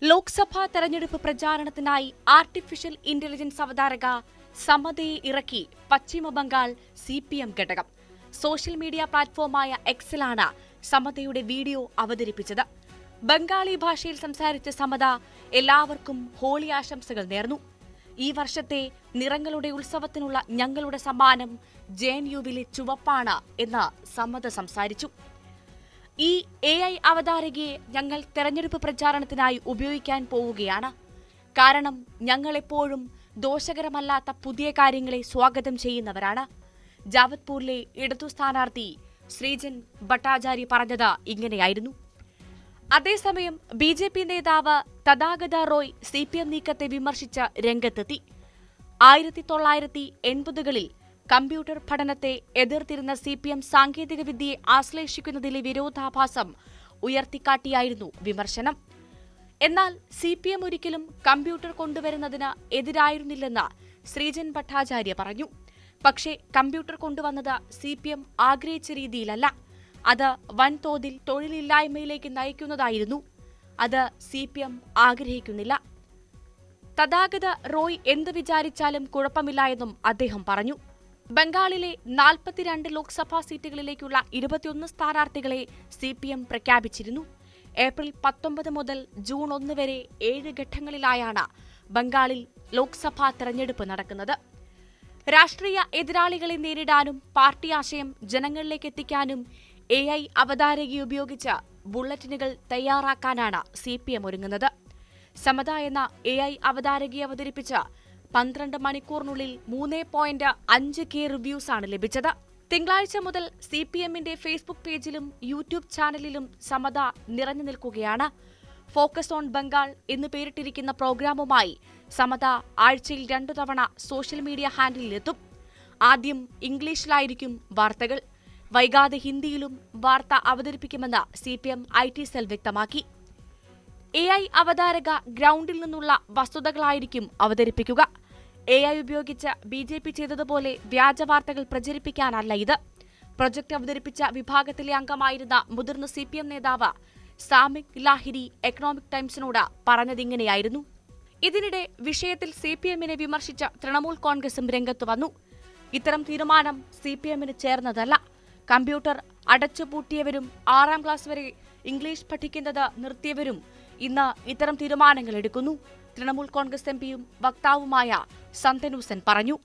ലോക്സഭാ തെരഞ്ഞെടുപ്പ് പ്രചാരണത്തിനായി artificial intelligence അവതാരക സമതയെ ഇറക്കി പശ്ചിമബംഗാൾ CPM ഘടകം. സോഷ്യൽ മീഡിയ പ്ലാറ്റ്ഫോമായ എക്സിലാണ് സമതയുടെ വീഡിയോ അവതരിപ്പിച്ചത്. ബംഗാളി ഭാഷയിൽ സംസാരിച്ച സമത എല്ലാവർക്കും ഹോളി ആശംസകൾ നേർന്നു. ഈ വർഷത്തെ നിറങ്ങളുടെ ഉത്സവത്തിനുള്ള ഞങ്ങളുടെ സമ്മാനം JNUവിലെ ചുവപ്പാണ് എന്ന് സമത സംസാരിച്ചു. ഈ AI അവതാരകയെ ഞങ്ങൾ തെരഞ്ഞെടുപ്പ് പ്രചാരണത്തിനായി ഉപയോഗിക്കാൻ പോവുകയാണ്. കാരണം ഞങ്ങളെപ്പോഴും ദോഷകരമല്ലാത്ത പുതിയ കാര്യങ്ങളെ സ്വാഗതം ചെയ്യുന്നവരാണ്. ജാവത്പൂരിലെ ഇടതു സ്ഥാനാർത്ഥി ശ്രീജൻ ഭട്ടാചാര്യ പറഞ്ഞത് ഇങ്ങനെയായിരുന്നു. അതേസമയം BJP നേതാവ് തഥാഗത റോയ് CPM നീക്കത്തെ വിമർശിച്ച് രംഗത്തെത്തി. 1980കളിൽ കമ്പ്യൂട്ടർ പഠനത്തെ എതിർത്തിരുന്ന CPM സാങ്കേതികവിദ്യയെ ആശ്ലേഷിക്കുന്നതിലെ വിരോധാഭാസം ഉയർത്തിക്കാട്ടിയായിരുന്നു വിമർശനം. എന്നാൽ CPM ഒരിക്കലും കമ്പ്യൂട്ടർ കൊണ്ടുവരുന്നതിന് എതിരായിരുന്നില്ലെന്ന് ശ്രീജൻ ഭട്ടാചാര്യ പറഞ്ഞു. പക്ഷേ കമ്പ്യൂട്ടർ കൊണ്ടുവന്നത് CPM ആഗ്രഹിച്ച രീതിയിലല്ല. അത് വൻതോതിൽ തൊഴിലില്ലായ്മയിലേക്ക് നയിക്കുന്നതായിരുന്നു. അത് CPM ആഗ്രഹിക്കുന്നില്ല. തഥാഗത റോയ് എന്ത് വിചാരിച്ചാലും കുഴപ്പമില്ല എന്നും അദ്ദേഹം പറഞ്ഞു. ബംഗാളിലെ 42 ലോക്സഭാ സീറ്റുകളിലേക്കുള്ള 21 സ്ഥാനാർത്ഥികളെ CPM പ്രഖ്യാപിച്ചിരുന്നു. ഏപ്രിൽ 19 മുതൽ ജൂൺ 1 വരെ 7 ഘട്ടങ്ങളിലായാണ് ബംഗാളിൽ ലോക്സഭാ തെരഞ്ഞെടുപ്പ് നടക്കുന്നത്. രാഷ്ട്രീയ എതിരാളികളെ നേരിടാനും പാർട്ടി ആശയം ജനങ്ങളിലേക്ക് എത്തിക്കാനും AI അവതാരകയെ ഉപയോഗിച്ച് ബുള്ളറ്റിനുകൾ തയ്യാറാക്കാനാണ് CPM ഒരുങ്ങുന്നത്. സമത എന്ന AI അവതാരകയെ അവതരിപ്പിച്ച 12 മണിക്കൂറിനുള്ളിൽ 3.5K റിവ്യൂസാണ് ലഭിച്ചത്. തിങ്കളാഴ്ച മുതൽ CPMന്റെ ഫേസ്ബുക്ക് പേജിലും യൂട്യൂബ് ചാനലിലും സമത നിറഞ്ഞു നിൽക്കുകയാണ്. ഫോക്കസ് ഓൺ ബംഗാൾ എന്ന് പേരിട്ടിരിക്കുന്ന പ്രോഗ്രാമുമായി സമത ആഴ്ചയിൽ 2 തവണ സോഷ്യൽ മീഡിയ ഹാൻഡിലെത്തും. ആദ്യം ഇംഗ്ലീഷിലായിരിക്കും വാർത്തകൾ. വൈകാതെ ഹിന്ദിയിലും വാർത്ത അവതരിപ്പിക്കുമെന്ന് CPM IT സെൽ വ്യക്തമാക്കി. AI അവതാരക ഗ്രൗണ്ടിൽ നിന്നുള്ള വസ്തുതകളായിരിക്കും അവതരിപ്പിക്കുക. AI ഉപയോഗിച്ച് BJP ചെയ്തതുപോലെ വ്യാജവാർത്തകൾ പ്രചരിപ്പിക്കാനല്ല ഇത്. പ്രൊജക്ട് അവതരിപ്പിച്ച വിഭാഗത്തിലെ അംഗമായിരുന്ന മുതിർന്ന CPM നേതാവ് സാമിക് ലാഹിരി എക്കണോമിക് ടൈംസിനോട് പറഞ്ഞതിങ്ങനെയായിരുന്നു. ഇതിനിടെ വിഷയത്തിൽ CPMനെ വിമർശിച്ച തൃണമൂൽ കോൺഗ്രസും രംഗത്ത് വന്നു. ഇത്തരം തീരുമാനം CPMന് ചേർന്നതല്ല. കമ്പ്യൂട്ടർ അടച്ചുപൂട്ടിയവരും 6ാം ക്ലാസ് വരെ ഇംഗ്ലീഷ് പഠിക്കുന്നത് നിർത്തിയവരും ഇന്ന് ഇത്തരം തീരുമാനങ്ങൾ എടുക്കുന്നു. തൃണമൂൽ കോൺഗ്രസ് MPയും വക്താവുമായ സന്തനൂസൻ പറഞ്ഞു.